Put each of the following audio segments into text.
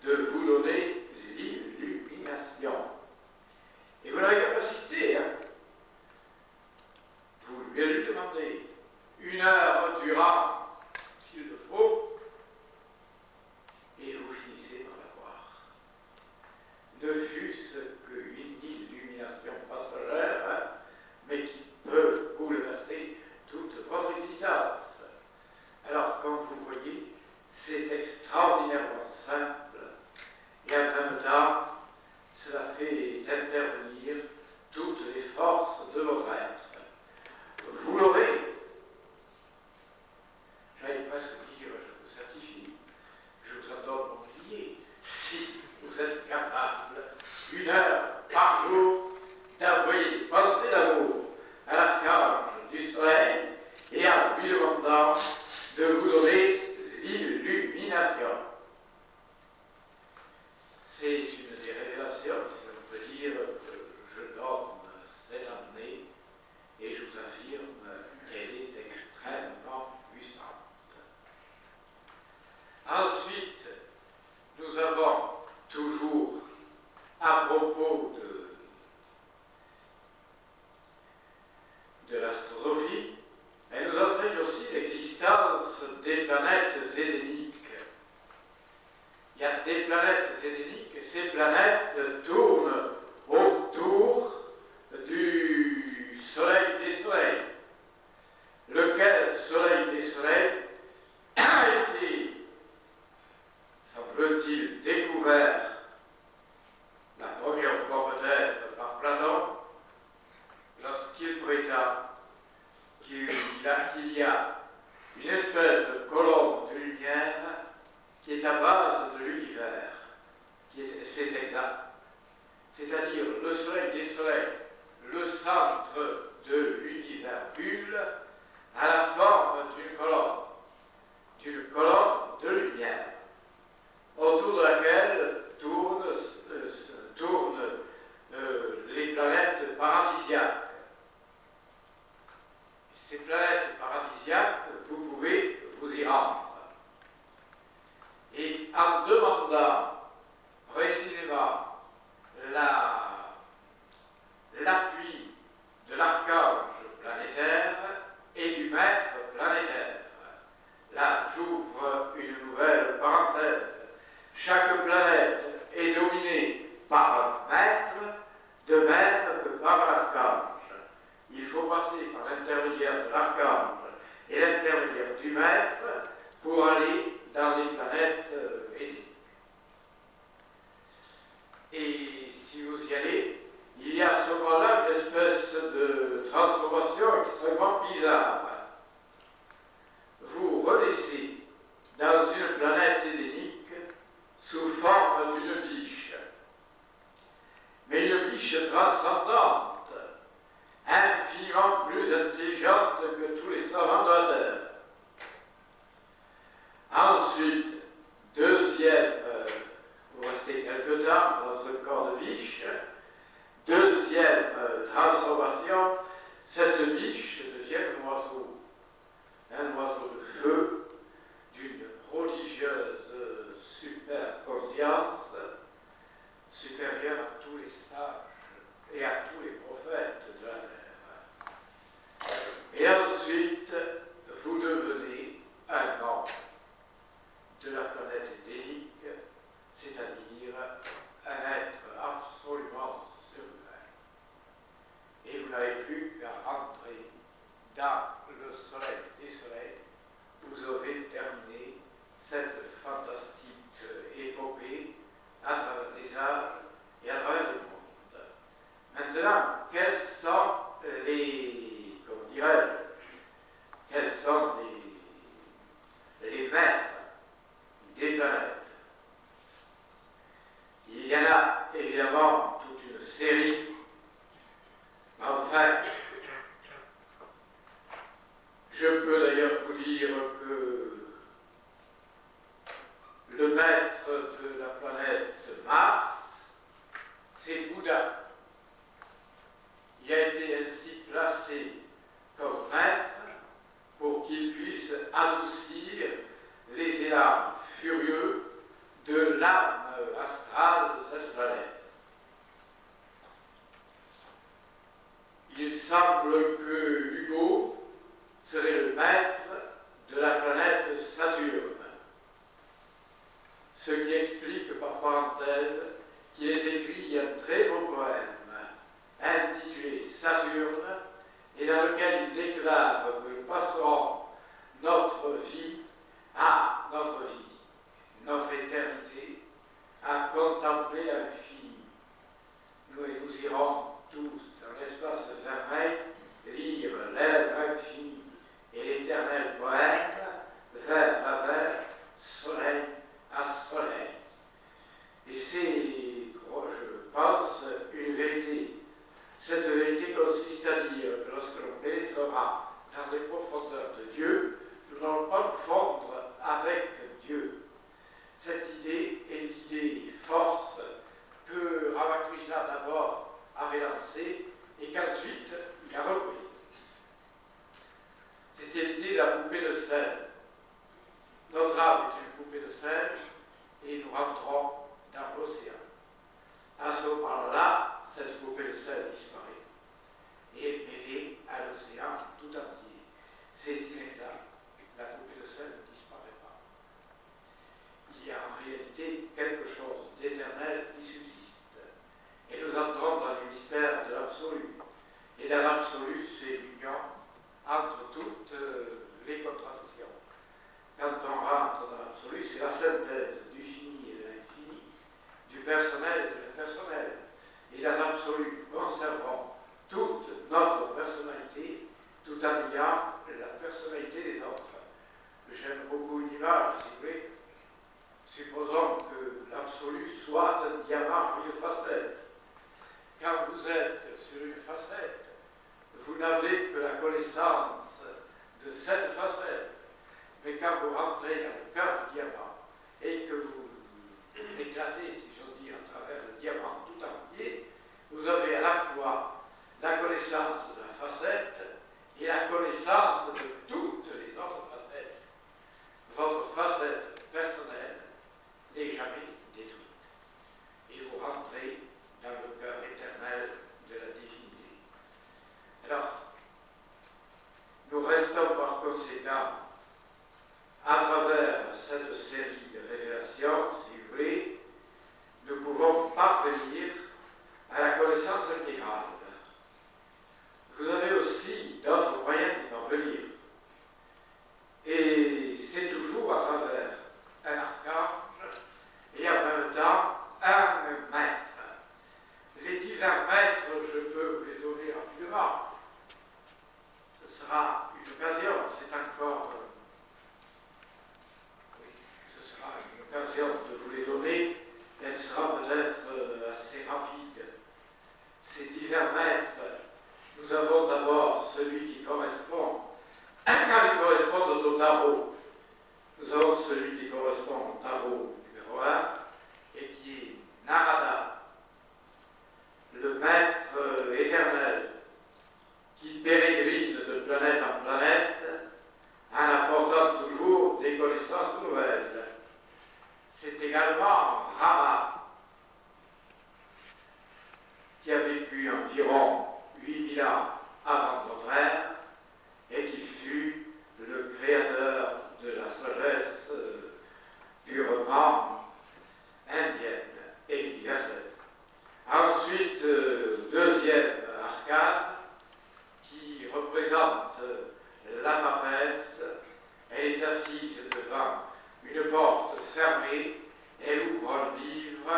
de vous donner l'illumination. Et vous n'avez qu'à persister, hein. Vous lui demandez 1 heure durant, s'il le faut, et vous finissez par l'avoir. Ne fût-ce qu'une illumination passagère, hein, mais qui peut bouleverser toute votre existence. Alors, comme vous voyez, c'est extraordinairement simple, et en même temps, cela fait intervenir toutes les forces de votre être. Vous l'aurez, j'allais presque dire, je vous certifie, je vous en donne mon billet, si vous êtes capable, 1 heure par jour, d'envoyer des pensées d'amour à l'archange du soleil et en lui demandant de vous donner l'illumination. C'est une des révélations, si on peut dire, que je donne cette année, et je vous affirme qu'elle est extrêmement puissante. Ensuite, nous avons toujours, à propos de l'astrosophie, elle nous enseigne aussi l'existence des planètes héléniques. Il y a des planètes héléniques et ces planètes tournent autour du soleil des soleils. Lequel soleil des soleils a été, semble-t-il, découvert la première fois peut-être par Platon, lorsqu'il prétend qu'il y a une espèce de colonne de lumière qui est à base de l'univers, c'est exact. C'est-à-dire le soleil des soleils, le centre de l'univers bulle, à la forme d'une colonne de lumière, autour de laquelle tournent les planètes paradisiaques. Ces planètes paradisiaques, vous pouvez vous y rendre. Et en demandant précisément l'appui de l'archange planétaire et du maître planétaire. Là, j'ouvre une nouvelle parenthèse. Chaque planète est dominée par un maître, de même que par l'archange. Il faut passer par l'intermédiaire de l'archange et l'intermédiaire du maître pour aller dans les planètes héléniques. Et si vous y allez, il y a à ce moment-là une espèce de transformation extrêmement bizarre. Vous renaissez dans une planète hélénique sous forme d'une biche, mais une biche transcendante, infiniment plus intelligente que tous les savants de la Terre. Ensuite, deuxième, vous restez quelque temps dans ce corps de biche, deuxième transformation, cette biche devient un oiseau de feu, d'une prodigieuse super conscience, supérieure à tous les sages et à tous les prophètes de la terre. Et ensuite, vous devenez un homme de la planète hélénique, c'est-à-dire un être absolument surhumain. Et vous n'avez plus qu'à rentrer dans le soleil des soleils. Vous avez terminé cette fantastique épopée à travers les âges et à travers le monde. Maintenant, quels sont quels sont les maîtres des planètes? Il y en a évidemment toute une série, mais enfin, je peux d'ailleurs vous dire que le maître de la planète Mars, c'est Bouddha. Il a été ainsi placé comme maître pour qu'il puisse adoucir les élans furieux de l'âme centrale de cette planète. Il semble que Hugo serait le maître de la planète Saturne, ce qui explique par parenthèse qu'il est écrit un très beau poème intitulé Saturne et dans lequel il déclare que nous passerons notre vie, notre éternité, à contempler l'infini. Nous irons tous dans l'espace vermeil lire l'œuvre infinie et l'éternel poète, vers à vers, soleil à soleil. Et c'est, je pense, une vérité. Cette vérité consiste à dire que lorsque l'on pénétrera dans les profondeurs de Dieu, nous n'allons pas nous fondre avec Dieu. Cette idée est l'idée force que Ramakrishna d'abord avait lancée et qu'ensuite il a repris. C'était l'idée de la poupée de sel. Notre âme est une poupée de sel et nous rentrons dans l'océan. À ce moment-là, cette poupée de sel disparaît et est mêlée à l'océan tout entier. C'est inexact. La poupée de sel ne disparaît pas. Il y a en réalité quelque chose d'éternel qui subsiste. Et nous entrons dans le mystère de l'absolu. Et dans l'absolu, c'est l'union entre toutes les contradictions. Quand on rentre dans l'absolu, c'est la synthèse du fini et de l'infini, du personnel et de l'impersonnel. Et dans l'absolu, conservons toute notre personnalité, tout en ayant la personnalité des autres. J'aime beaucoup une image, si vous voulez. Supposons que l'absolu soit un diamant à une facette. Quand vous êtes sur une facette, vous n'avez que la connaissance de cette facette. Mais quand vous rentrez dans le cœur du diamant et que vous éclatez, si j'ose dire, à travers le diamant tout entier, vous avez à la fois la connaissance de la facette et la connaissance de toutes les autres facettes. Votre facette personnelle n'est jamais détruite. Et vous rentrez dans le cœur éternel de la divinité. Alors, nous restons par conséquent à travers cette série de révélations, si vous voulez, nous pouvons parvenir à la connaissance intégrale. Vous avez aussi d'autres moyens d'y parvenir. Et c'est toujours à travers un archange et en même temps un maître. Les 10 maîtres, je peux vous les donner rapidement. Ce sera une occasion, c'est encore... ce sera une occasion de vous les donner. Elle sera peut-être assez rapide. Ces 10 maîtres, nous avons d'abord celui qui correspond, car ils correspondent au tarot. Nous avons celui qui correspond au tarot numéro 1 et qui est Narada, le maître éternel qui pérégrine de planète en planète en apportant toujours des connaissances nouvelles. C'est également Rama qui a vécu environ 8000 ans avant notre ère et qui fut le créateur de la sagesse purement indienne et universelle. Ensuite, deuxième arcane qui représente la papesse. Elle est assise devant une porte fermée. Elle ouvre un livre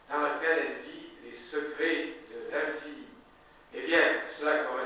dans lequel elle dit les secrets de l'infini. Eh bien, cela correspond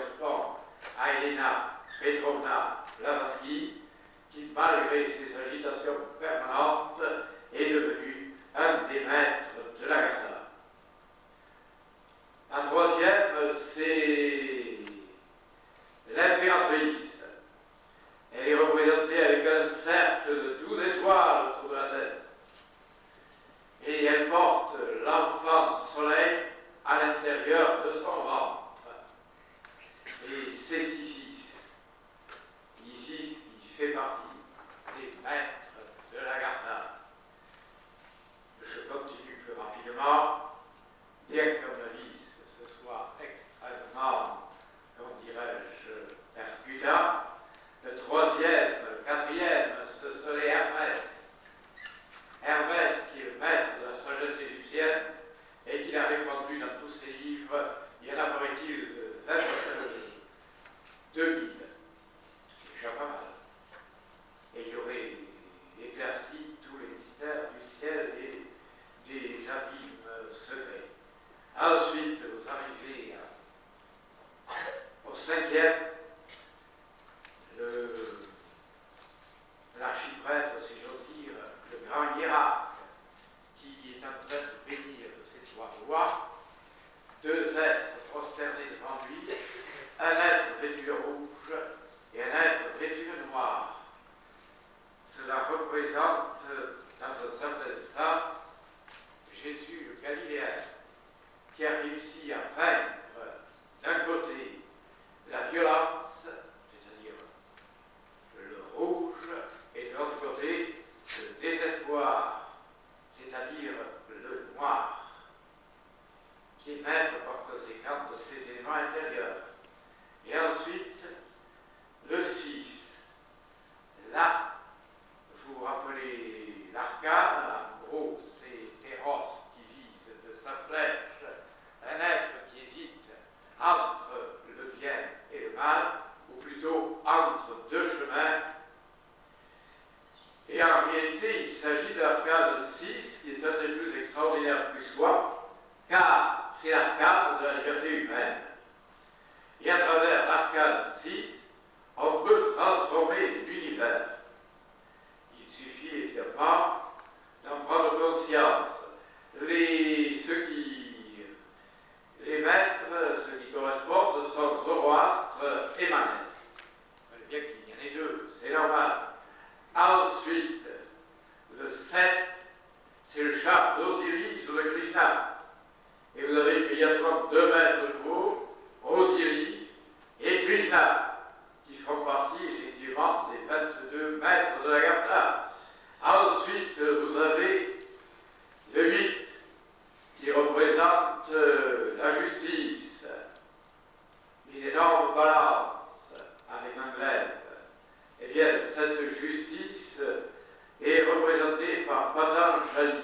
Patanjali,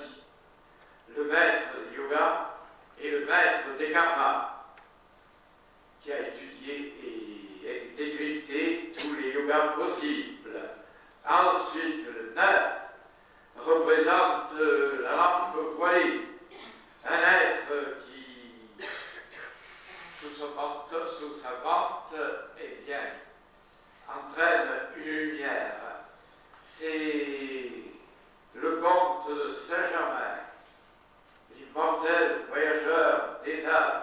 le maître du yoga et le maître des karmas, qui a étudié et décrypté tous les yogas possibles. Ensuite, le 9 représente la lampe voilée, un être qui, sous sa vente, eh bien, entraîne une lumière. C'est le comte de Saint-Germain, l'immortel voyageur des âges,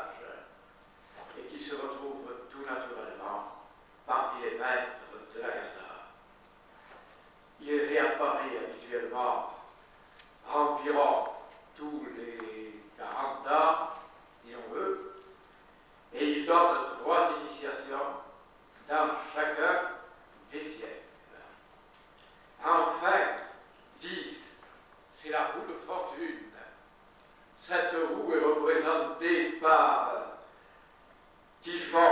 et qui se retrouve tout naturellement parmi les maîtres de la Gardha. Il réapparaît habituellement environ tous les 40 ans, si on veut, et il donne 3 initiations dans chacun des siècles. Enfin, 10, c'est la roue de fortune. Cette roue est représentée par Typhon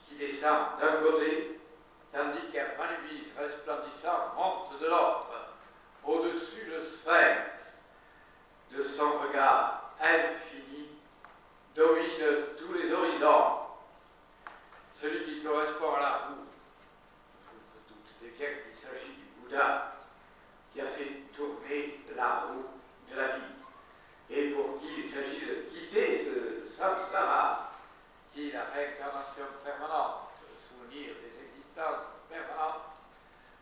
qui descend d'un côté, tandis qu'un Manubis resplendissant monte de l'autre. Au-dessus le sphinx, de son regard infini, domine tous les horizons. Celui qui correspond à la roue, vous doutez bien qu'il s'agit du Bouddha, qui a fait tourner la roue de la vie, et pour qui il s'agit de quitter ce samsara, qui est la réincarnation permanente, le souvenir des existences permanentes,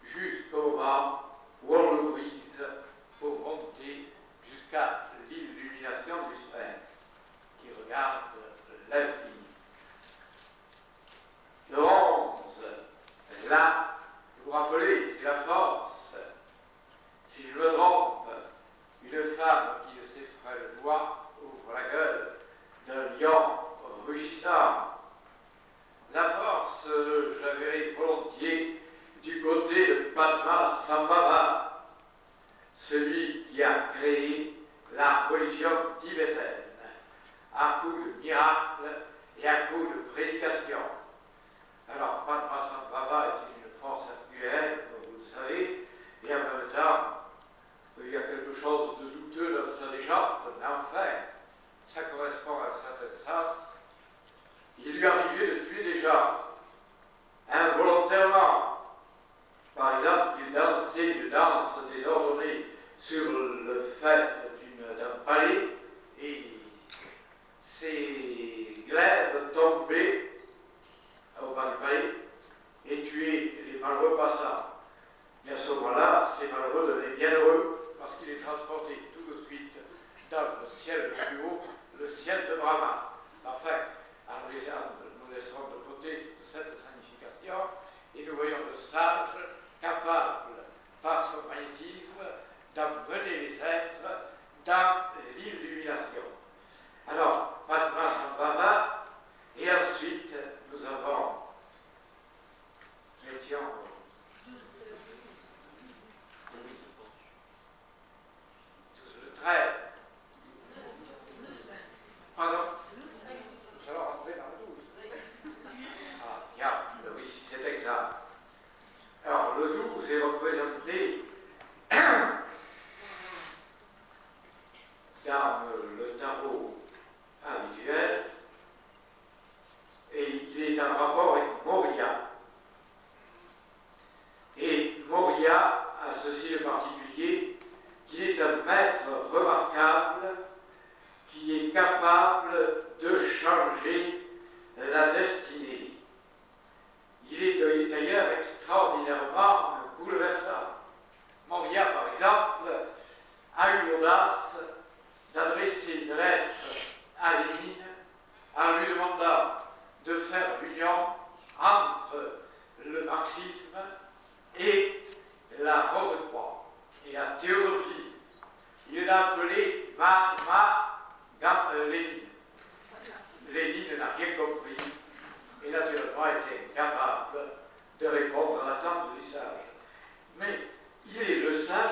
jusqu'au moment où on le brise pour monter jusqu'à l'illumination du sphinx, qui regarde l'infini. Le 11, là, vous vous rappelez, c'est la force. Si je me trompe, une femme qui ne s'effraie le doigt ouvre la gueule d'un lion rugissant. La force, je la verrai volontiers du côté de Padmasambhava, celui qui a créé la religion tibétaine, à coup de miracles et à coup de prédication. Alors, Padmasambhava est une force spirituelle, comme vous le savez, et en même temps, il y a quelque chose de douteux dans sa légende, mais enfin, ça correspond à un certain sens. Il lui arrivait de tuer des gens, involontairement. Par exemple, il dansait une danse désordonnée sur le fait d'un palais, et ses glaives tombaient au bas du palais et tuaient les malheureux passants. Mais à ce moment-là, ces malheureux devenaient bien heureux parce qu'il est transporté tout de suite dans le ciel plus haut, le ciel de Brahma. Enfin, nous laisserons de côté toute cette signification et nous voyons le sage capable, par son magnétisme, d'emmener les êtres dans l'illumination. Alors, Padmasambhava, et ensuite nous avons, nous étions le 13. Pardon? Nous allons rentrer dans le 12. Ah, bien, oui, c'est exact. Alors, le 12 est représenté dans le tarot habituel, et il est en rapport avec Moria. Et Moria a ceci de particulier, qu'il est un maître remarquable qui est capable de changer la destinée. Il est d'ailleurs extraordinairement bouleversant. Moria, par exemple, a eu l'audace d'adresser une lettre à Lénine en lui demandant de faire l'union entre le marxisme et la Rose-Croix et la théosophie. Il l'a appelé Mahatma Lénine. Lénine n'a rien compris et naturellement était incapable de répondre à l'attente du sage. Mais il est le sage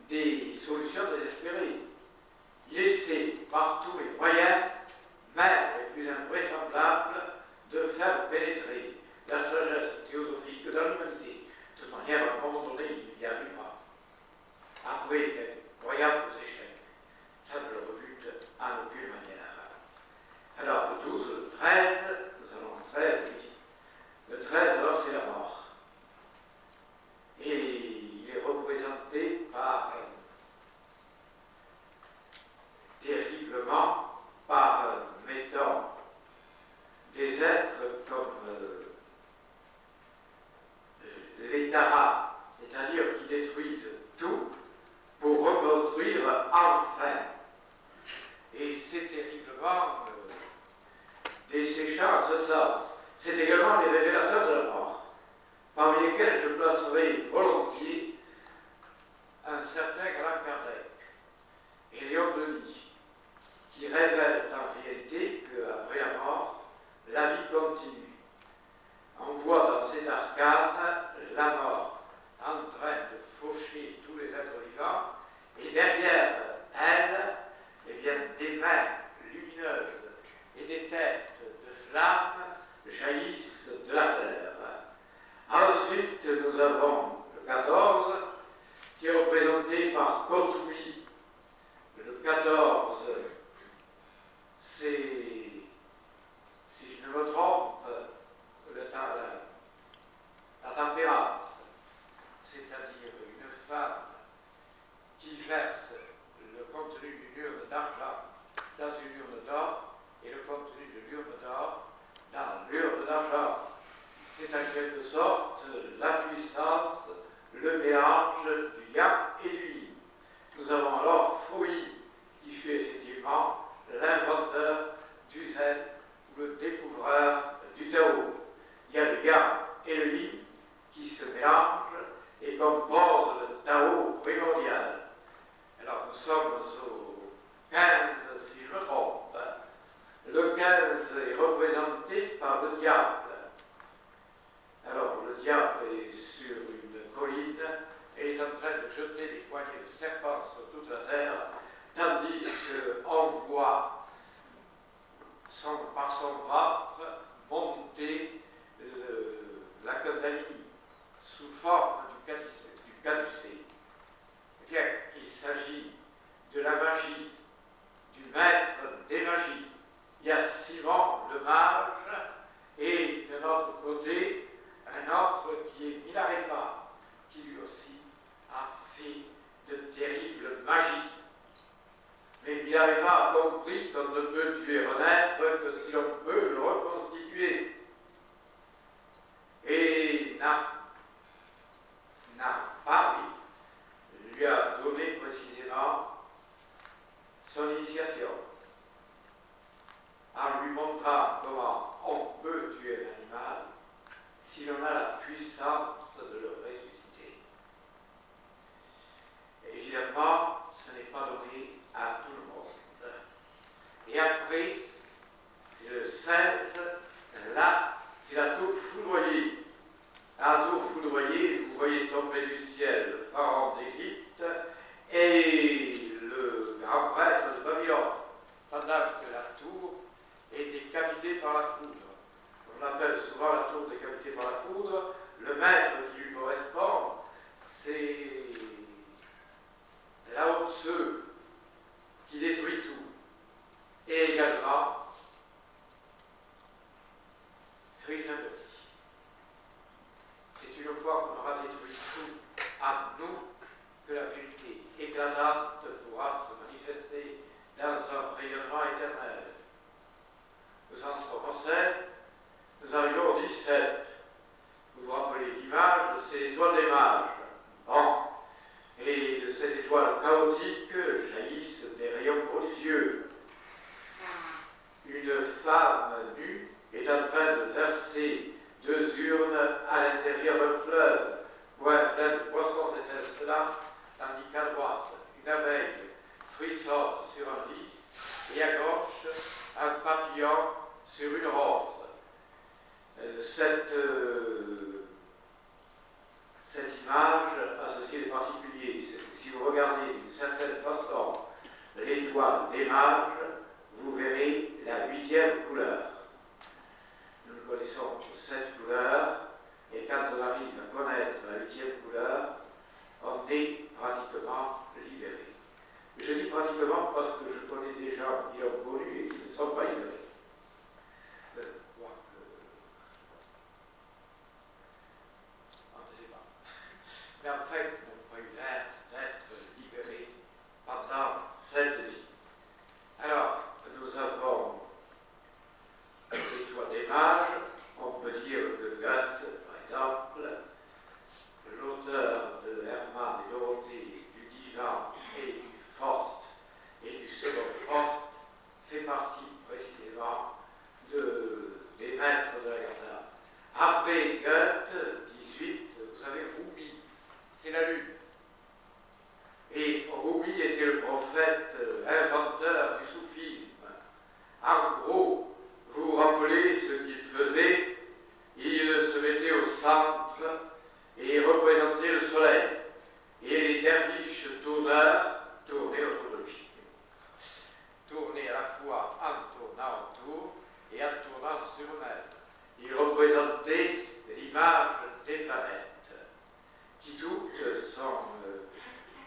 des solutions désespérées. Il essaie par tous les moyens, même les plus invraisemblables, de faire pénétrer la sagesse théosophique dans l'humanité. De toute manière, à un moment donné, il y arrivera. Après regarde aux échecs. Ça ne le rebute en aucune manière. Alors, le 12, le 13, nous allons le 13, oui. Le 13, alors, c'est la mort. Et il est représenté par, terriblement, par, mettons, des êtres comme les taras, c'est-à-dire qui détruisent tout pour reconstruire enfin. Et c'est terriblement desséchant en ce sens. C'est également les révélateurs de la mort, parmi lesquels je placerai volontiers un certain Grand Kardec et Léon Denis, qui révèlent en réalité qu'après la mort, la vie continue. On voit dans cet arcane la mort en train de faucher tous les êtres vivants, et derrière elle, eh bien, des mains lumineuses et des têtes de flammes jaillissent de la terre. Ensuite, nous avons le 14, qui est représenté par Kotoui. Le 14, c'est, si je ne me trompe, la tempérance, c'est-à-dire une femme qui verse le contenu d'une urne d'argent dans une urne d'or et le contenu de l'urne d'or dans l'urne d'argent. C'est en quelque sorte la puissance, le mélange du yang et du yin. Nous avons alors Fouilly, qui fut effectivement l'inventeur du zen ou le découvreur du Tao. Il y a le yang et le yin qui se mélangent et composent le Tao primordial. Alors nous sommes au 15, si je me trompe. Le 15 est représenté par le diable. Alors le diable est sur une colline et est en train de jeter des poignées de serpents sur toute la terre, tandis qu'on voit par son ventre monter la Kundalini sous forme du caducée. Eh bien, il s'agit de la magie, du maître des magies. Il y a Simon le mage et de notre côté un autre qui est Milarepa, qui lui aussi a fait de terribles magies. Mais Milarepa a compris qu'on ne peut tuer un être que si l'on peut le reconstituer. Et Paris lui a donné précisément son initiation, en lui montrant comment on peut tuer un animal si l'on a la puissance de le ressusciter. Et évidemment, ce n'est pas donné à tout le monde. Et après, c'est le 16, là, c'est la tour foudroyée. La tour foudroyée, vous voyez tomber du ciel le pharaon d'Égypte et le grand prêtre de Babylone, pendant que la tour est décapitée par la foudre. On appelle souvent la tour décapitée par la foudre. Le maître qui lui correspond, c'est Lao Tzu, qui détruit tout. Et également Krishnamurti. C'est une fois qu'on aura détruit tout à nous que la vérité éclatante pourra se manifester dans un rayonnement éternel. Nous en sommes au 7, nous arrivons au 17. Vous vous rappelez l'image de ces étoiles des mages. Bon. Et de cette étoile chaotique jaillissent des rayons prodigieux. Une femme nue est en train de verser 2 urnes à l'intérieur d'un fleuve, plein de poissons étincelants, tandis qu'à droite, une abeille frissonne sur un lit, et à gauche, un papillon sur une rose. Cette image a ceci de particulier, c'est que si vous regardez d'une certaine façon l'étoile des mages, vous verrez la 8e couleur. Nous ne connaissons que 7 couleurs, et quand on arrive à connaître la 8e couleur, on est pratiquement libéré. simplement parce que je connais des gens qui l'ont connu et qui ne sont pas isolés. Je ne sais pas. Mais en fait, n'ont pas eu l'air d'être libérés pendant cette vie. Alors, nous avons les toits des mages. On peut dire que Goethe, par exemple, l'auteur de Hermann et Dorothée, du Divan et du Faust et du second Faust, fait partie précisément des maîtres de la Gardane. Après Goethe, 18, vous avez Rumi, c'est la lune. Et Rumi était le prophète inventeur du soufisme. En gros, vous vous rappelez ce qu'il faisait? Il se mettait au centre et représentait le soleil. Et les derviches tourneurs tournaient autour de lui. Tournaient à la fois en tournant autour et en tournant sur eux-mêmes. Il représentait l'image des planètes, qui toutes sont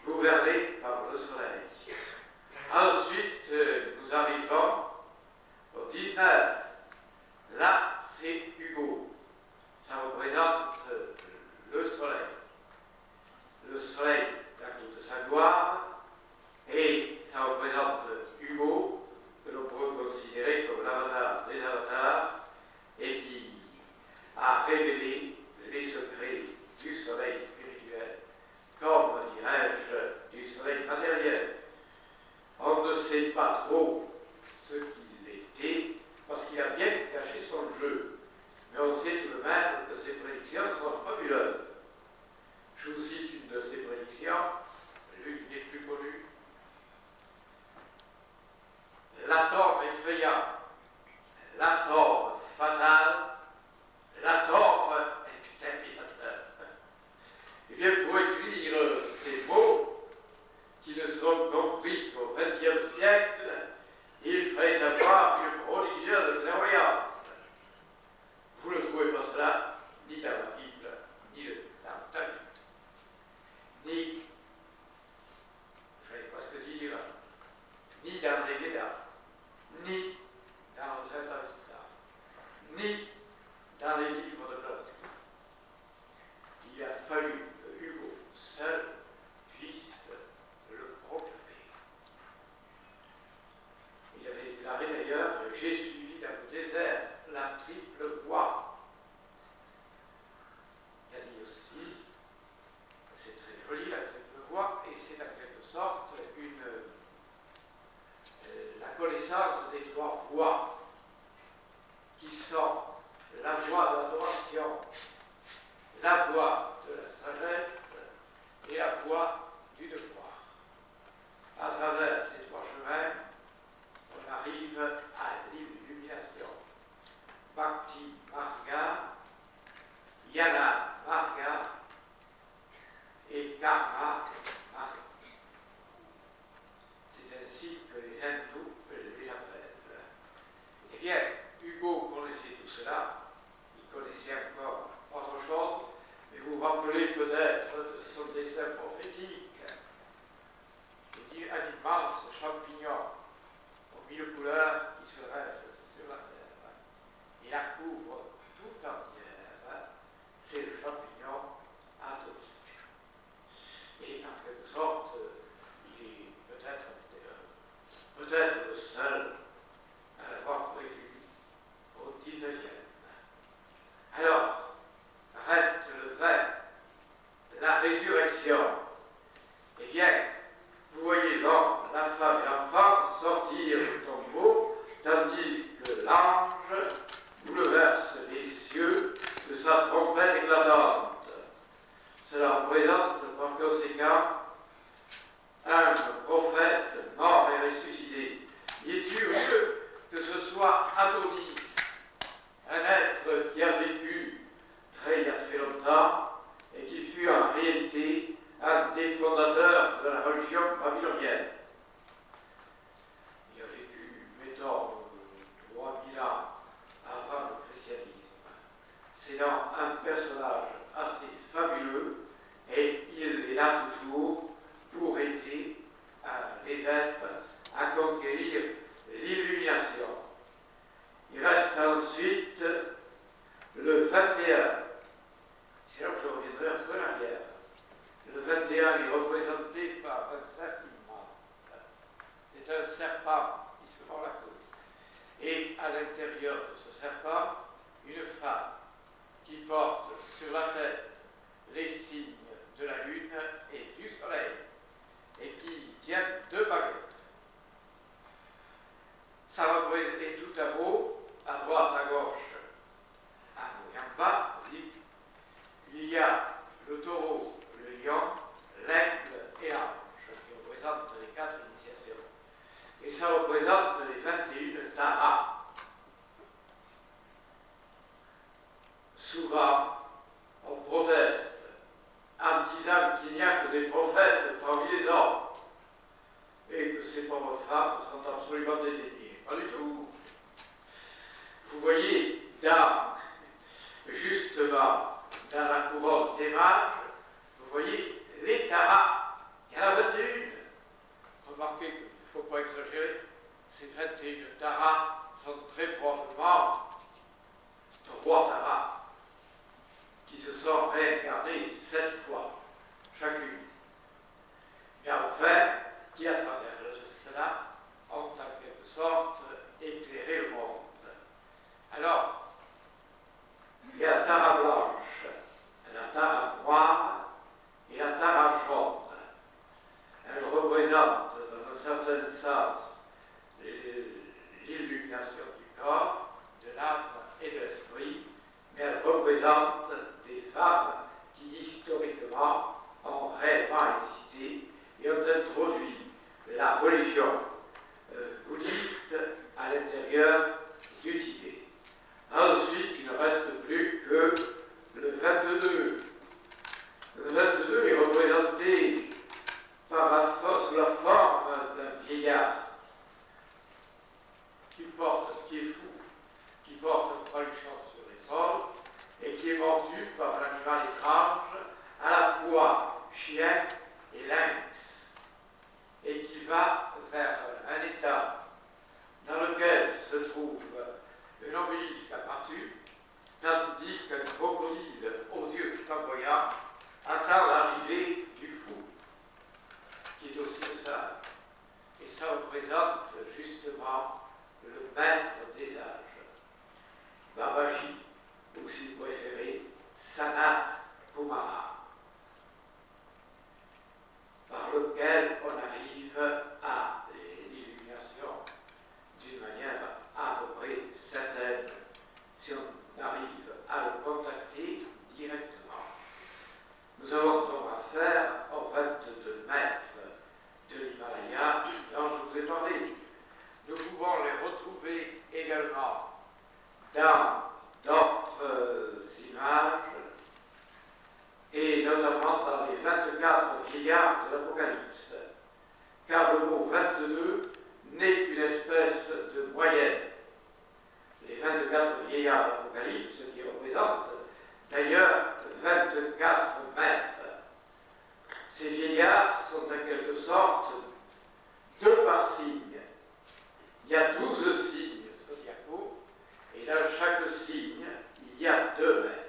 gouvernées par le soleil. Ensuite, nous arrivons au 19. Là, c'est Hugo. Ça représente le soleil. Le soleil dans toute sa gloire. Et ça représente Hugo, que l'on pourrait considérer comme l'avatar des avatars, et qui a révélé les secrets du soleil spirituel, comme, dirais-je, du soleil matériel. On ne sait pas trop ce qu'il était, parce qu'il a bien caché son jeu. Mais on sait tout de même que ses prédictions sont fabuleuses. Je vous cite une de ses prédictions, l'une des plus connues. L'atome effrayant, l'atome fatal, l'atome exterminateur. Eh bien, pour écrire ces mots, qui ne seront compris qu'au XXe siècle, il fallait avoir une prodigieuse clairvoyance. Vous ne trouvez pas cela ni dans la Bible, ni dans le Talmud, ni, je ne sais pas ce que dire, ni dans les Védas, ni dans le Saint-Avesta, ni dans les livres de l'autre. Il a fallu que Hugo seul puisse le proclamer. Il avait déclaré d'ailleurs que j'ai suivi dans le désert la triple voie. Il a dit aussi que c'est très joli la triple voie et c'est en quelque sorte la connaissance des trois voies qui sont la voie de l'adoration, la voie de la sagesse et la voie du devoir. À travers ces trois chemins, on arrive à l'illumination. Bhakti Marga, Yana Marga et Karma Marga. C'est ainsi que les hindous les appellent. l'intérieur de ce serpent une femme qui porte sur la tête les signes de la lune et du soleil et qui tient 2 baguettes. Ça représente tout à haut, à droite, à gauche, en haut et en bas. Il y a le taureau, le lion, l'aigle et l'ange qui représentent les 4 initiations. Et ça représente les 21 taras. Souvent, on proteste en disant qu'il n'y a que des prophètes parmi les hommes et que ces pauvres femmes sont absolument dédaignées. Pas du tout. Vous voyez, justement, dans la couronne des mages, vous voyez les taras. Il y en a 21. Remarquez qu'il ne faut pas exagérer. Ces 21 taras sont très probablement 3 taras qui se sont réincarnés 7 fois chacune. Et enfin, qui à travers cela ont en quelque sorte éclairé le monde. Alors, il y a la tara blanche, la tara noire et la tara jaune. Elle représente, dans un certain sens, l'illumination du corps, de l'âme et de l'esprit, mais elle représente des femmes qui, historiquement, ont réellement existé et ont introduit la religion bouddhiste à l'intérieur du Tibet. Ensuite, il ne reste plus que le 22. Le 22 est représenté sous la forme d'un vieillard qui est fou, qui porte un paluchon sur l'épaule et qui est mordu par un animal étrange, à la fois chien et lynx, et qui va vers un état dans lequel se trouve un obélisque abattu, tandis qu'un crocodile aux yeux flamboyants attend l'arrivée du fou, qui est aussi le sage. Et ça représente justement le maître des âges, Babaji, ou si vous préférez, Sanat Kumara, par lequel on arrive à l'illumination d'une manière à peu près certaine, si on arrive à le contacter directement. Nous avons donc affaire aux 22 maîtres de l'Himalaya dont je vous ai parlé. Nous pouvons les retrouver également dans d'autres images, et notamment dans les 24 vieillards de l'Apocalypse, car le mot 22 n'est qu'une espèce de moyenne. Les 24 vieillards de l'Apocalypse qui représentent d'ailleurs 24 maîtres. Ces vieillards sont en quelque sorte 2 par signe. Il y a 12 signes zodiacaux, et dans chaque signe, il y a 2 maîtres.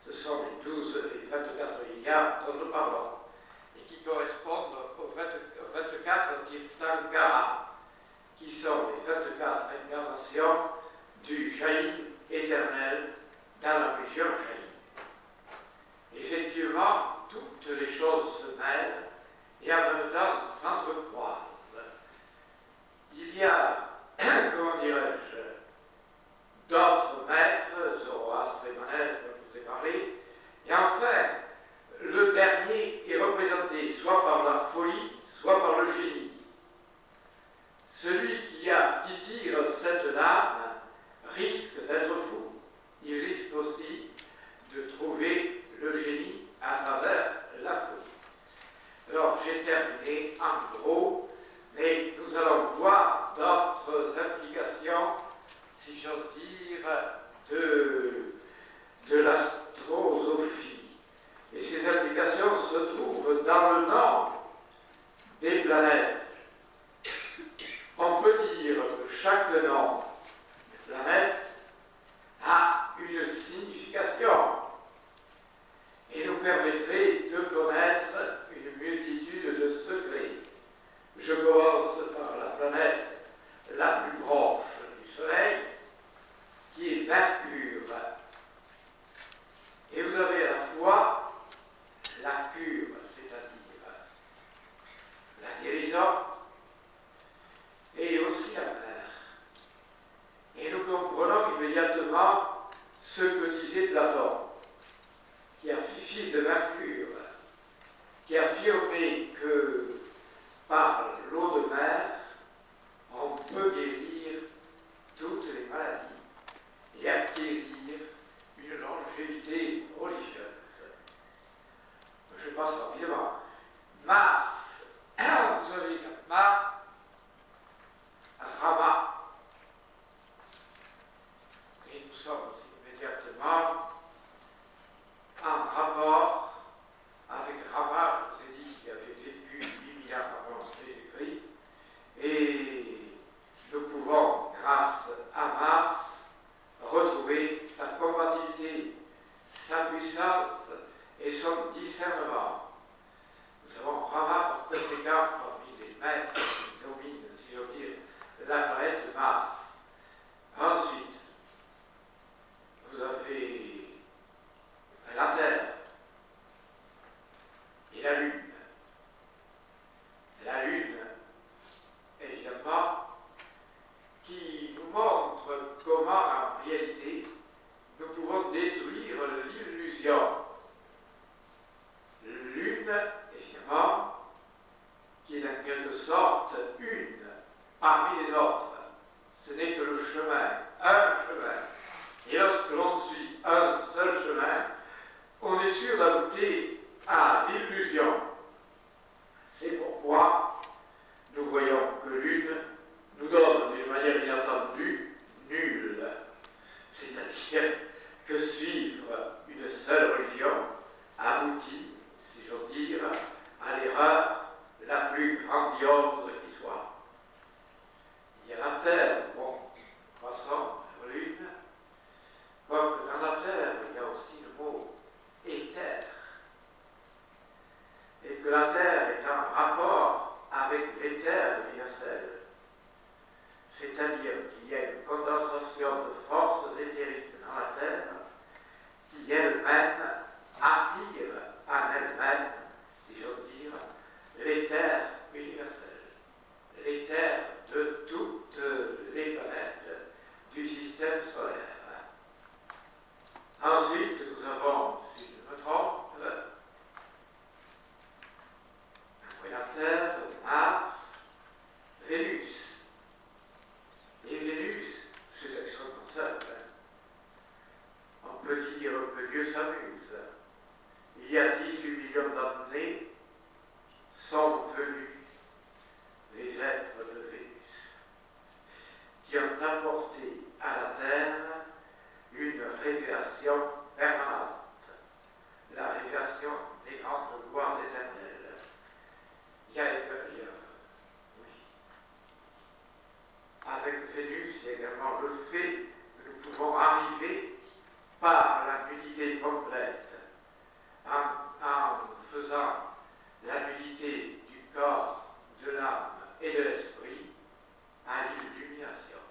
Ce sont les 24 vieillards dont nous parlons, et qui correspondent aux 24 Tirthankara, qui sont les 24 incarnations du Jain éternel dans la religion jaïne. Effectivement, toutes les choses se mêlent et en même temps s'entrecroisent. Il y a, comment dirais-je, d'autres maîtres, Zoroastre et Manès, dont je vous ai parlé, et enfin, le dernier est représenté soit par la folie, soit par le génie. Celui qui tire cette lame risque d'être fou. Il risque aussi de trouver le génie à travers la folie. Alors, j'ai terminé en gros, mais nous allons voir d'autres implications, si j'ose dire, de l'astrosophie. Et ces implications se trouvent dans le nom des planètes. On peut dire que chaque nom de planète a une signification et nous permettrait de connaître une multitude de secrets. Je commence par la planète la plus proche du Soleil, porte une parmi les autres. Ce n'est que le chemin, un chemin. Et lorsque l'on suit un seul chemin, on est sûr d'aboutir à l'illusion. C'est pourquoi nous voyons que l'une nous donne d'une manière inattendue nulle. C'est-à-dire que suivre une seule religion aboutit, si j'ose dire, à l'erreur la plus grandiose qui soit. Il y a la terre, bon, croissant vers l'une, quoique dans la terre, il y a aussi le mot éther. Et que la terre est en rapport avec l'éther universel. C'est-à-dire qu'il y a une condensation de forces éthériques dans la terre qui elle-même attire à elle-même, si j'ose dire, l'éther universel, l'éther de toutes les planètes du système solaire. Ensuite, nous avons, si je me trompe, la Terre, Mars, Vénus. Et Vénus, c'est extrêmement simple. On peut dire que Dieu s'amuse. Il y a 18 millions d'années, sont venus les êtres de Vénus, qui ont apporté à la Terre une révélation permanente, la révélation des grandes gloires éternelles. Il y a oui. Avec Vénus, il y a également le fait que nous pouvons arriver par la nudité complète, en faisant la nudité du corps, de l'âme et de l'esprit, à l'illumination,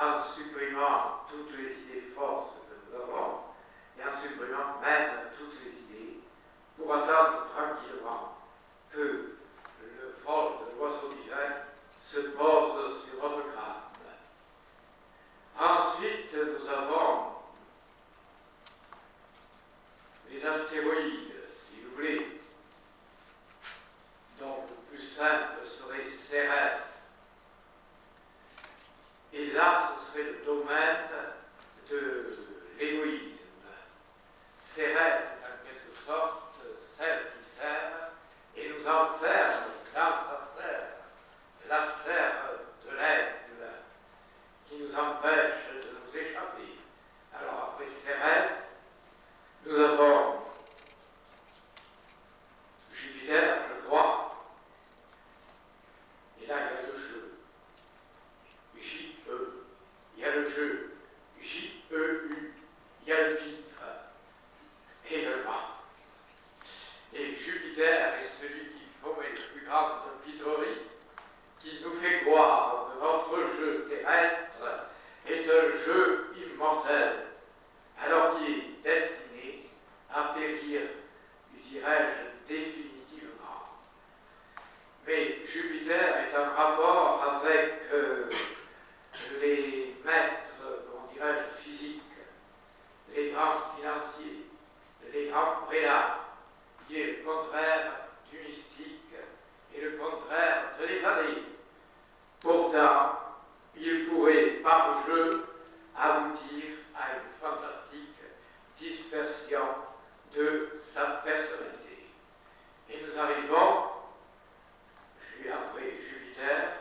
en supprimant toutes les idées fausses que nous avons et en supprimant même toutes les idées pour attendre tranquillement que le vol de l'oiseau divin se pose sur notre crâne. Ensuite, nous avons les astéroïdes, si vous voulez, dont le plus simple serait Cérès. Et là, ce serait le domaine de l'égoïsme. Cérès est en quelque sorte celle qui sert et nous enferme dans sa serre, la serre de l'aigle, qui nous empêche de nous échapper. Alors après Cérès, nous avons Jupiter, je crois, et là il y a le jeu, J-E, il y a le jeu, J-E-U, il y a le pitre et le mât. Et Jupiter est celui qui commet les plus grandes pitreries, qui nous fait croire que notre jeu terrestre est un jeu immortel, alors qu'il est destiné à périr, dirais-je, définitivement. Mais Jupiter est en rapport avec les maîtres, comment dirais-je, physiques, les grands financiers, les grands prélats. Il est le contraire du mystique et le contraire de l'évané. Pourtant, il pourrait, par jeu, aboutir à une fantastique dispersion de sa personnalité. Et nous arrivons, après Jupiter,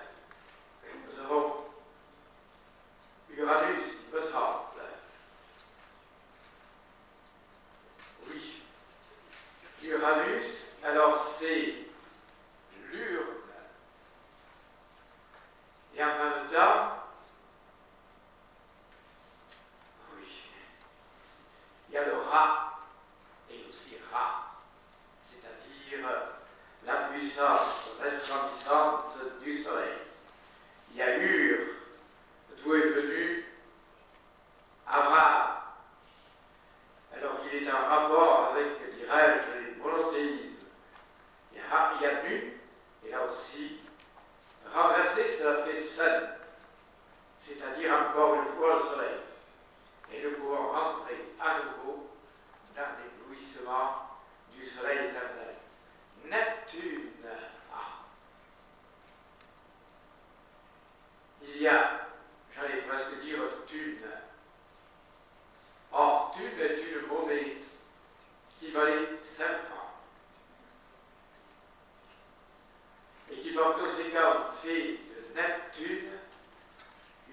conséquence, fait de Neptune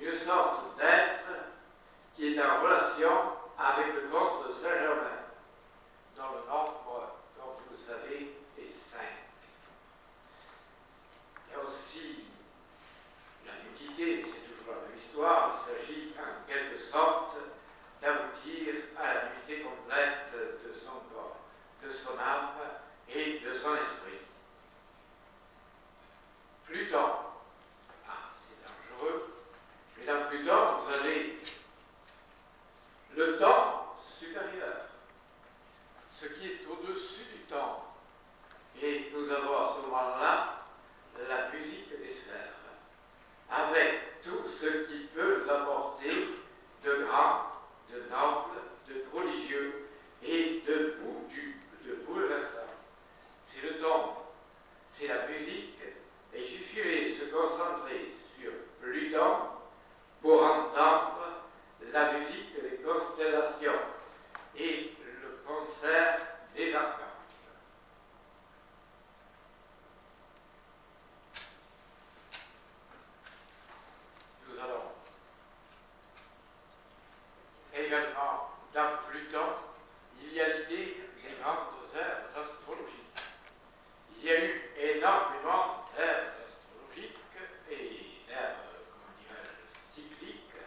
une sorte d'être qui est en relation avec le corps de Saint-Germain, dont le nombre, comme vous le savez, est 5. Il y a aussi la nudité, c'est toujours la même histoire, il s'agit en quelque sorte d'aboutir à la nudité complète de son corps, de son âme et de son esprit. Pluton, c'est dangereux, mais dans Pluton, vous avez le temps supérieur, ce qui est au-dessus du temps. Et nous avons à ce moment-là la musique des sphères, avec tout ce qui peut nous apporter de grand, de noble, de prodigieux et de bouleversant. C'est le ton, c'est la musique, et il suffirait de se concentrer sur Pluton pour entendre la musique des constellations et le concert des archanges. Nous allons également, dans Pluton, il y a l'idée des grandes ères astrologiques. Il y a eu énormément d'ères astrologiques et d'ères, comment dirais-je, cycliques.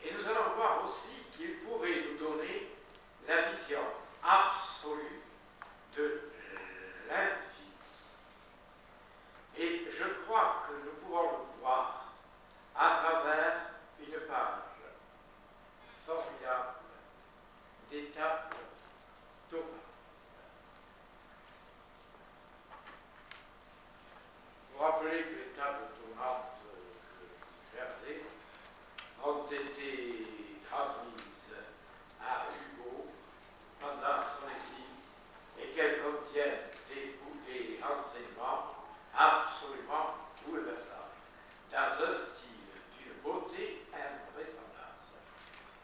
Et nous allons voir aussi qu'il pourrait nous donner la vision absolue de l'infini. Et je crois que nous pouvons le voir à travers une page formidable d'étapes tournantes. Vous vous rappelez que les tables tournantes que j'ai ont été transmises à Hugo pendant son exil et qu'elles contiennent des enseignements absolument bouleversants, dans un style d'une beauté invraisemblable.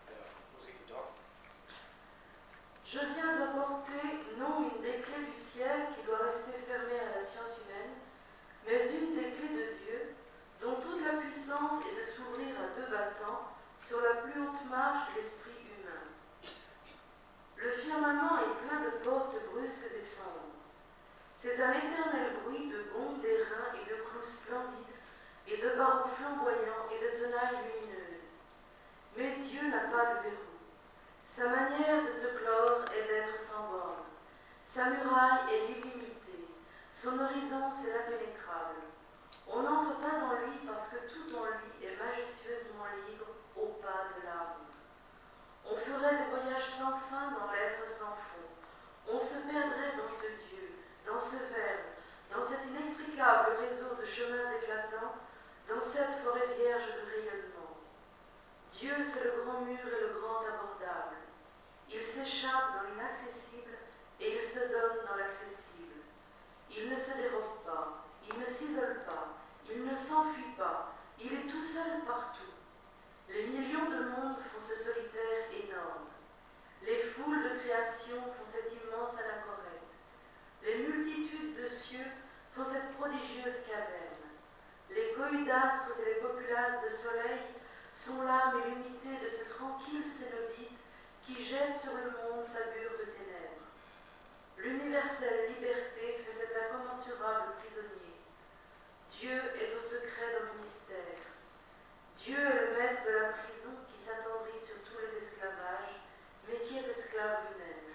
Alors, nous écoutons. Je viens apporter non une des clés du ciel qui doit rester fermée à la science humaine, mais une des clés de Dieu, dont toute la puissance est de s'ouvrir à deux battants sur la plus haute marche de l'esprit humain. Le firmament est plein de portes brusques et sombres. C'est un éternel bruit de bombes d'airain et de clous splendides, et de barreaux flamboyants et de tenailles lumineuses. Mais Dieu n'a pas de verrou. Sa manière de se clore est d'être sans borne. Sa muraille est illimitée. Son horizon, c'est l'impénétrable. On n'entre pas en lui parce que tout en lui est majestueusement libre au pas de l'âme. On ferait des voyages sans fin dans l'être sans fond. On se perdrait dans ce Dieu, dans ce Verbe, dans cet inextricable réseau de chemins éclatants, dans cette forêt vierge de rayonnement. Dieu, c'est le grand mur et le grand abordable. Il s'échappe dans l'inaccessible et il se donne dans l'accessible. Il ne se dérobe pas, il ne s'isole pas, il ne s'enfuit pas, il est tout seul partout. Les millions de mondes font ce solitaire énorme. Les foules de création font cette immense anachorète. Les multitudes de cieux font cette prodigieuse caverne. Les cohues d'astres et les populaces de soleil sont l'âme et l'unité de ce tranquille cénobite qui jette sur le monde sa bure de ténèbres. L'universelle liberté fait cet incommensurable prisonnier. Dieu est au secret dans le mystère. Dieu est le maître de la prison qui s'attendrit sur tous les esclavages, mais qui est esclave lui-même.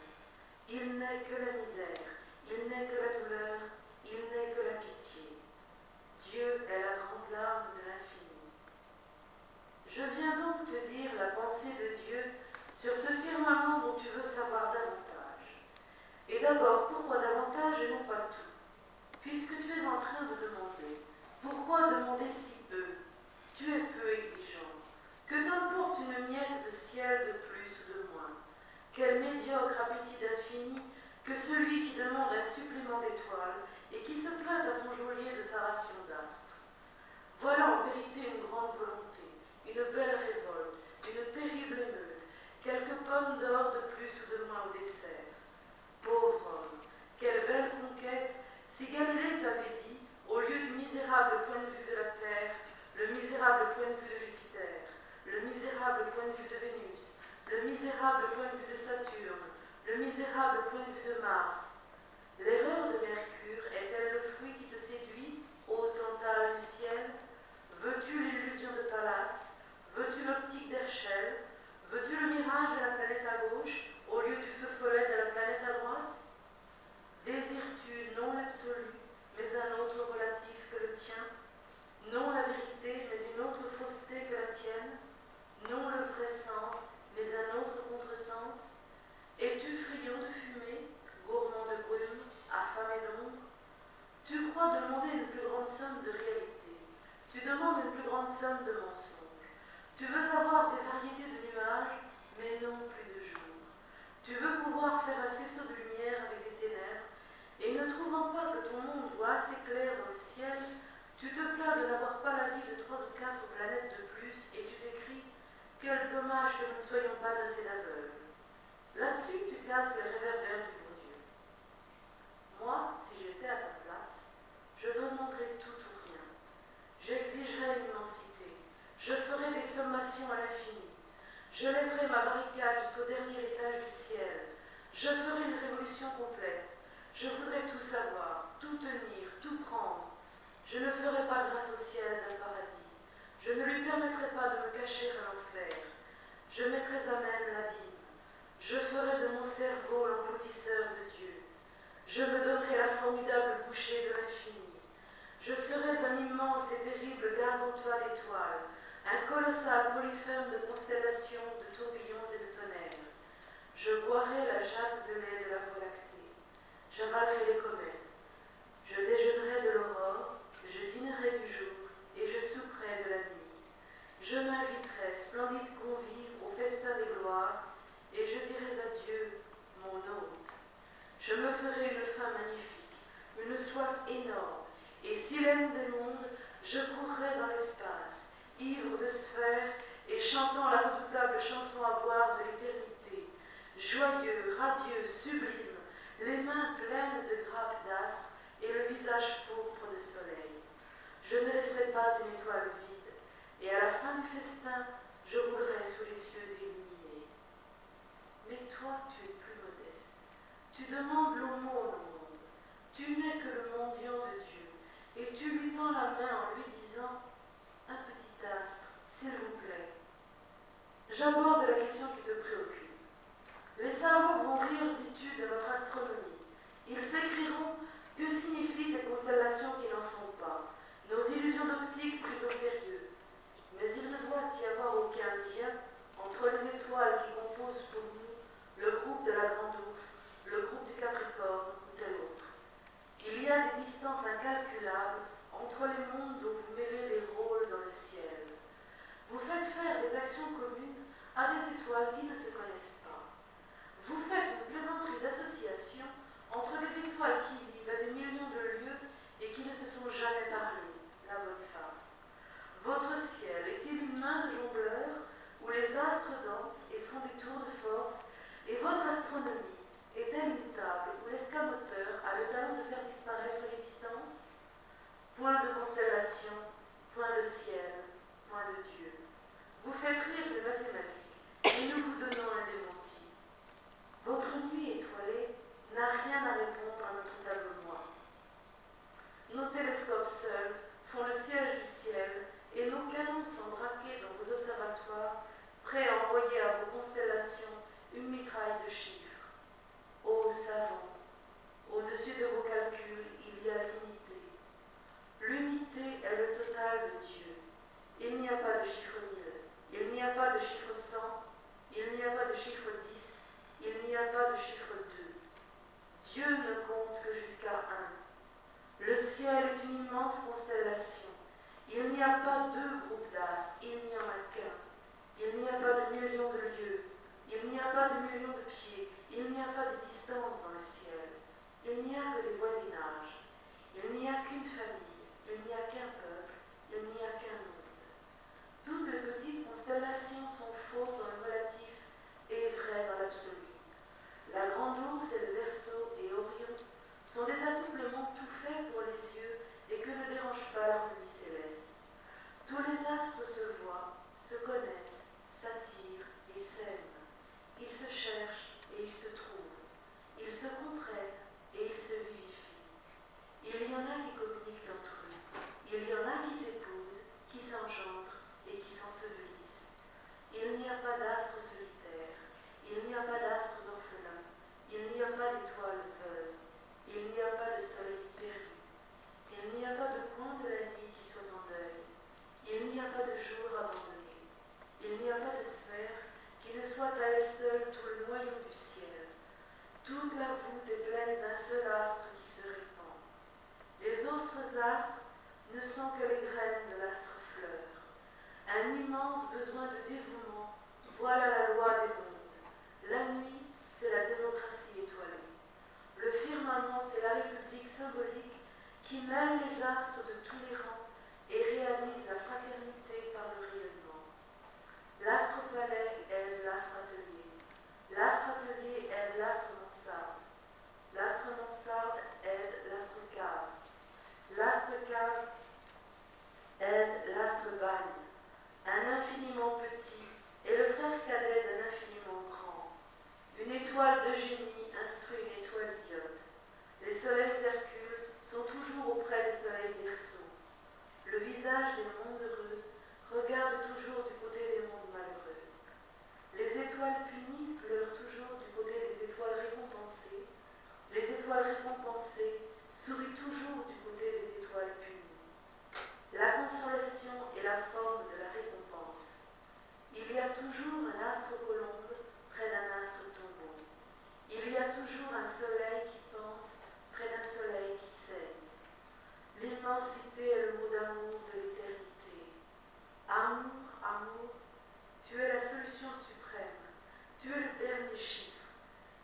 Il n'est que la misère, il n'est que la douleur, il n'est que la pitié. Dieu est la grande larme de l'infini. Je viens donc te dire la pensée de Dieu sur ce firmament dont tu veux savoir davantage. Et d'abord, pourquoi davantage et non pas tout? Puisque tu es en train de demander, pourquoi demander si peu? Tu es peu exigeant. Que t'importe une miette de ciel de plus ou de moins? Quel médiocre appétit d'infini que celui qui demande un supplément d'étoiles et qui se plaint à son geôlier de sa ration d'astres. Voilà en vérité une grande volonté, une belle révolte, une terrible émeute, quelques pommes d'or de plus ou de moins au dessert. Pauvre homme, quelle belle conquête, si Galilée t'avait dit, au lieu du misérable point de vue de la Terre, le misérable point de vue de Jupiter, le misérable point de vue de Vénus, le misérable point de vue de Saturne, le misérable point de vue de Mars. L'erreur de Mercure est-elle le fruit qui te séduit, ô tantale du ciel? Veux-tu l'illusion de Pallas? Veux-tu l'optique d'Herschel? Veux-tu le mirage de la planète à gauche, au lieu du feu follet de la planète à droite? Désires-tu non l'absolu, mais un autre relatif que le tien? Non la vérité, mais une autre fausseté que la tienne? Non le vrai sens, mais un autre contresens? Es-tu friand de fumée, gourmand de brume, affamé d'ombre? Tu crois demander une plus grande somme de réalité. Tu demandes une plus grande somme de mensonges. Tu veux avoir des variétés de nuages, mais non plus de jour. Tu veux pouvoir faire un faisceau de lumière avec des ténèbres, et ne trouvant pas que ton monde voit assez clair dans le ciel, tu te plains de n'avoir pas la vie de 3 ou 4 planètes de plus, et tu t'écris « Quel dommage que nous ne soyons pas assez d'aveugles ». Là-dessus, tu casses les réverbères du bon Dieu. Moi, si j'étais à ta place, je demanderais tout ou rien. J'exigerais l'immensité. Je ferais des sommations à l'infini. Je lèverais ma barricade jusqu'au dernier étage du ciel. Je ferais une révolution complète. Je voudrais tout savoir, tout tenir, tout prendre. Je ne ferais pas grâce au ciel d'un paradis. Je ne lui permettrais pas de me cacher à l'enfer. Je mettrais à même l'abîme. Je ferai de mon cerveau l'engloutisseur de Dieu. Je me donnerai la formidable bouchée de l'infini. Je serai un immense et terrible gargantua d'étoiles, un colossal polyphème de constellations, de tourbillons et de tonnerres. Je boirai la jatte de lait de la Voie lactée. J'avalerai les comètes. Je déjeunerai de l'aurore, je dînerai du jour, et je souperai de la nuit. Je m'inviterai, splendide convive, au festin des gloires, et je dirai à Dieu, mon hôte. Je me ferai une faim magnifique, une soif énorme, et silène des mondes, je courrai dans l'espace, ivre de sphères, et chantant la redoutable chanson à boire de l'éternité, joyeux, radieux, sublime, les mains pleines de grappes d'astres, et le visage pourpre de soleil. Je ne laisserai pas une étoile vide, et à la fin du festin, je roulerai sous les cieux illuminés. Mais toi, tu es plus modeste. Tu demandes l'aumône au monde. Tu n'es que le mendiant de Dieu. Et tu lui tends la main en lui disant « Un petit astre, s'il vous plaît ». J'aborde la question qui te préoccupe. Les savants vont rire, dis-tu, de notre astronomie. Ils s'écrieront « Que signifient ces constellations qui n'en sont pas, nos illusions d'optique prises au sérieux ?» Mais il ne doit y avoir aucun lien entre les étoiles qui composent pour nous le groupe de la Grande Ourse, le groupe du Capricorne ou tel autre. Il y a des distances incalculables entre les mondes dont vous mêlez les rôles dans le ciel. Vous faites faire des actions communes à des étoiles qui ne se connaissent pas. Vous faites une plaisanterie d'association entre des étoiles qui vivent à des millions de lieues et qui ne se sont jamais parlé, la bonne farce. Votre ciel est-il une main de jongleur où les astres dansent et font des tours de force, et votre astronomie est-elle une table où l'escamoteur a le talent de faire disparaître les distances? Point de constellation, point de ciel, point de Dieu. Vous faites rire les mathématiques, et nous vous donnons un démenti. Votre nuit étoilée n'a rien à répondre à notre tableau noir. Nos télescopes seuls font le siège du ciel, et nos canons sont braqués dans vos observatoires, prêts à envoyer à vos constellations une mitraille de chiffres. Ô savants, au-dessus de vos calculs, il y a l'unité. L'unité est le total de Dieu. Il n'y a pas de chiffre 1000, il n'y a pas de chiffre 100, il n'y a pas de chiffre 10, il n'y a pas de chiffre 2. Dieu ne compte que jusqu'à 1. Le ciel est une immense constellation. Il n'y a pas 2 groupes d'astres, il n'y en a qu'un. Il n'y a pas de millions de lieues, il n'y a pas de millions de pieds, il n'y a pas de distance dans le ciel. Il n'y a que des voisinages. Il n'y a qu'une famille, il n'y a qu'un peuple, il n'y a qu'un monde. Toutes les petites constellations sont fausses dans le relatif et vraies dans l'absolu. La Grande Ourse et le Verseau et Orion sont des accouplements tout faits pour les yeux et que ne Tous les astres se voient, se connaissent, s'attirent et s'aiment. Ils se cherchent et ils se trouvent. Ils se comprennent et ils se vivifient. Il y en a qui communiquent entre eux. Il y en a qui s'épousent, qui s'engendrent et qui s'ensevelissent. Il n'y a pas d'astres solitaires. Il n'y a pas d'astres orphelins. Il n'y a pas d'étoiles veuves. Il n'y a pas de soleil perdu. Il n'y a pas de coin de la nuit qui soit en deuil. Il n'y a pas de jour abandonné. Il n'y a pas de sphère qui ne soit à elle seule tout le noyau du ciel. Toute la voûte est pleine d'un seul astre qui se répand. Les autres astres ne sont que les graines de l'astre fleur. Un immense besoin de dévouement, voilà la loi des mondes. La nuit, c'est la démocratie étoilée. Le firmament, c'est la république symbolique qui mêle les astres de tous les rangs et réalise la fraternité par le rayonnement. L'astre palais aide l'astre atelier. L'astre atelier aide l'astre mansarde. L'astre mansarde aide l'astre cave. L'astre cave aide l'astre bagne. Un infiniment petit est le frère cadet d'un infiniment grand. Une étoile de génie instruit une étoile idiote. Les soleils d'Hercule sont toujours auprès des soleils d'Herceau. Le visage des mondes heureux regarde toujours du côté des mondes malheureux. Les étoiles punies pleurent toujours du côté des étoiles récompensées. Les étoiles récompensées sourient toujours du côté des étoiles punies. La consolation est la forme de la récompense. Il y a toujours un astre colombe près d'un astre tombeau. Il y a toujours un soleil qui pense près d'un soleil qui saigne. L'immensité est le mot d'amour de l'éternité. Amour, amour, tu es la solution suprême. Tu es le dernier chiffre.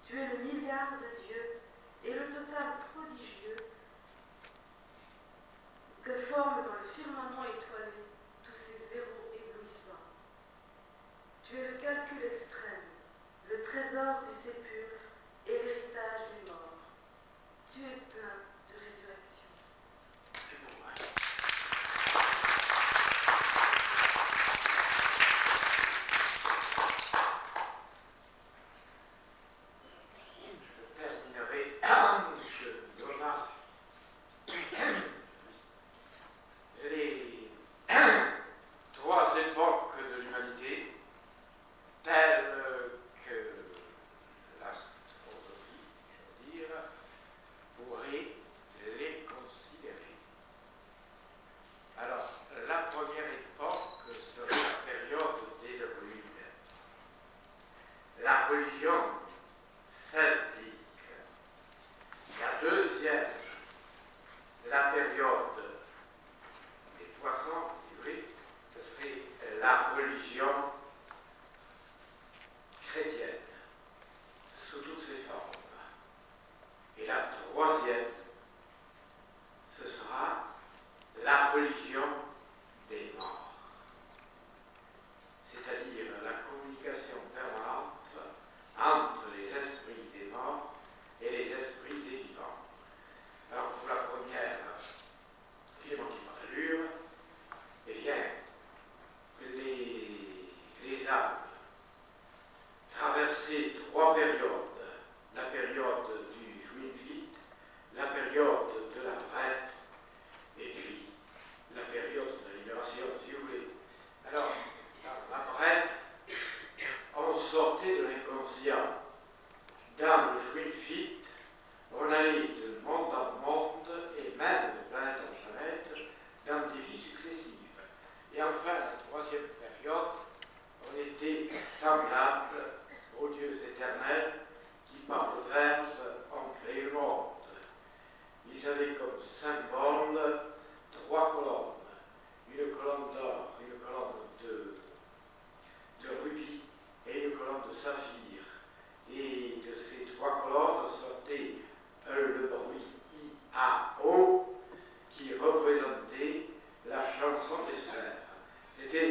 Tu es le milliard de Dieu et le total prodigieux que forment dans le firmament étoilé tous ces zéros éblouissants. Tu es le calcul extrême, le trésor du sépulcre et l'héritage des morts. Tu es plein de résurrection. Je terminerai de Léonard. Les trois époques de l'humanité, telles que l'astronomie, je veux dire, pourrait les considérer. Alors, la première époque serait la période des druides. La religion celtique. La deuxième, la période des poissons hybrides, ce serait la religion chrétienne, sous toutes ses formes. Et la troisième, ce sera la religion des morts, c'est-à-dire la communication permanente entre les esprits des morts et les esprits des vivants. Alors pour la première, finalement qui par l'allure, eh bien, les âmes traversaient trois périodes. La période du Schwinfit, la période de la Brette, et puis la période de la libération, si vous voulez. Alors, dans la Brette, on sortait de l'inconscient. Dans le Schwinfit, on allait de monde en monde, et même de planète en planète, dans des vies successives. Et enfin, la troisième période, on était semblable aux dieux éternels qui, par le Verbe, ont créé le monde. Ils avaient comme symbole trois colonnes. Une colonne d'or, une colonne de rubis et une colonne de saphir. Et de ces trois colonnes sortait le bruit I-A-O qui représentait la chanson des sphères. C'était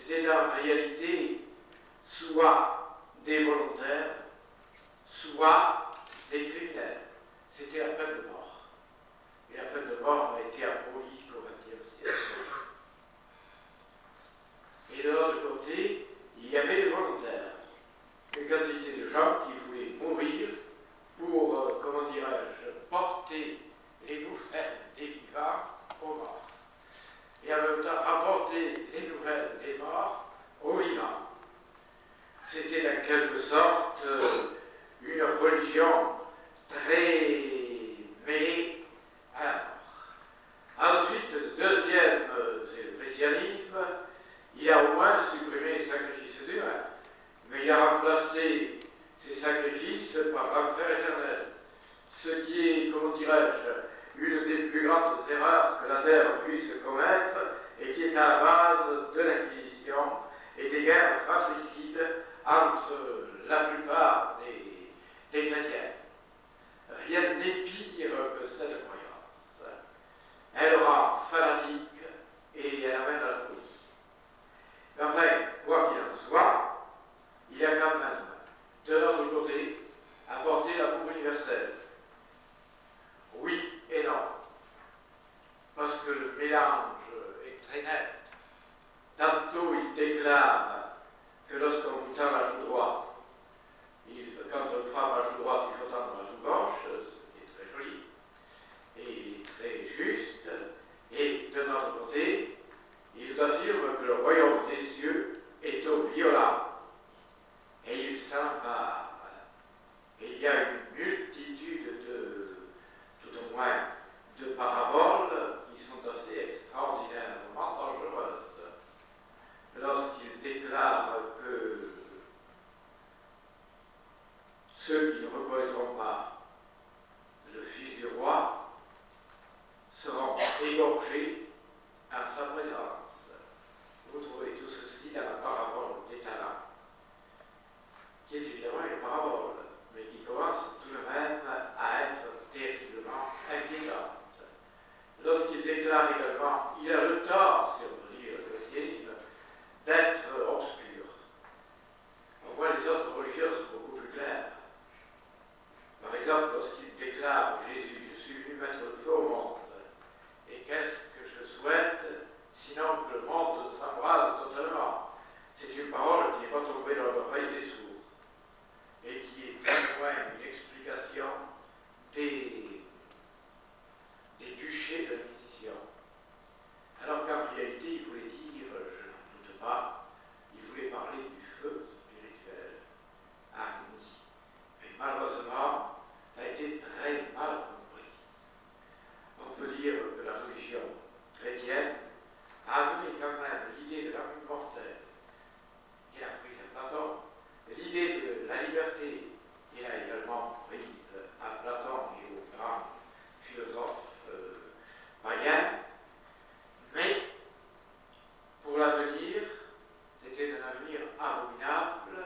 c'était en réalité soit des volontaires, soit des criminels. C'était la peine de mort. Et la peine de mort a été abolie au XXe siècle. Et de l'autre côté, il y avait les volontaires. Une quantité de gens qui voulaient mourir pour, comment dirais-je, porter les nouvelles des vivants aux morts. Et en même temps rapporter les nouvelles des morts aux vivants. C'était en quelque sorte une religion très mêlée à la mort. Ensuite, deuxième, c'est le christianisme. Il a au moins supprimé les sacrifices humains, mais il a remplacé ces sacrifices par l'enfer éternel. Ce qui est, comment dirais-je, une des plus grandes erreurs que la terre puisse commettre et qui est à la base de l'Inquisition et des guerres fratricides entre la plupart des chrétiens. Rien n'est pire que cette croyance. Elle rend fanatique et elle amène à la folie. Mais enfin, quoi qu'il en soit, il y a quand même, de notre côté, apporté l'amour universel. Oui et non. Parce que le mélange est très net. Tantôt il déclare que lorsqu'on vous tend la joue droite, quand on frappe la joue droite, il faut tendre la joue gauche, ce qui est très joli et très juste. Et de notre côté, il affirme que le royaume des cieux est au violat. Et il s'empare. Et il y a une multitude tout au moins, de paraboles qui sont assez extraordinairement dangereuses. Lorsqu'il déclare que ceux qui ne reconnaîtront pas le Fils du roi seront égorgés en sa présence. Vous trouvez tout ceci dans la parabole des talents, qui est évidemment une parabole, mais qui commence tout de même à être terriblement inquiétante. Lorsqu'il déclare également, il a le tort, si on peut dire, le christianisme, d'être obscur. Au moins les autres religions sont beaucoup plus claires. Par exemple, lorsqu'il déclare Jésus, je suis venu mettre le feu au monde, et qu'est-ce que je souhaite, sinon que le monde s'embrase totalement. C'est une parole qui n'est pas tombée dans l'oreille des sourds, et qui est plus loin une explication des péchés de l'Inquisition. Alors qu'en réalité, il voulait dire, je n'en doute pas, il voulait parler du feu spirituel, harmonie. Mais malheureusement, ça a été très mal compris. On peut dire que la religion chrétienne a amené quand même l'idée de l'âme immortelle, qu'il a prise à Platon, l'idée de la liberté, qu'il a également prise à Platon et aux grands philosophes païens, mais pour l'avenir, c'était un avenir abominable,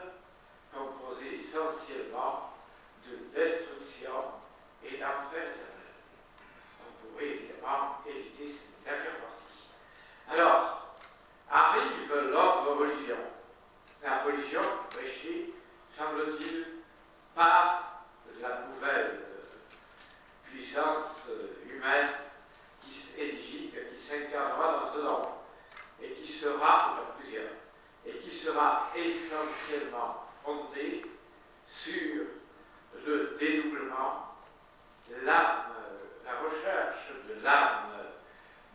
composé essentiellement de destruction et d'enfer éternel. On pourrait évidemment éviter cette dernière partie. Alors, arrive l'autre religion. La religion prêchée, semble-t-il, par la nouvelle puissance humaine édifique, qui s'incarnera dans ce homme, et qui sera, il y en a plusieurs, et qui sera essentiellement fondée sur le dédoublement, la recherche de l'âme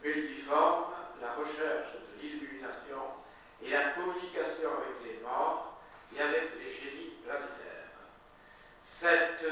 multiforme, la recherche de l'illumination et la communication avec les morts et avec les génies planétaires. Cette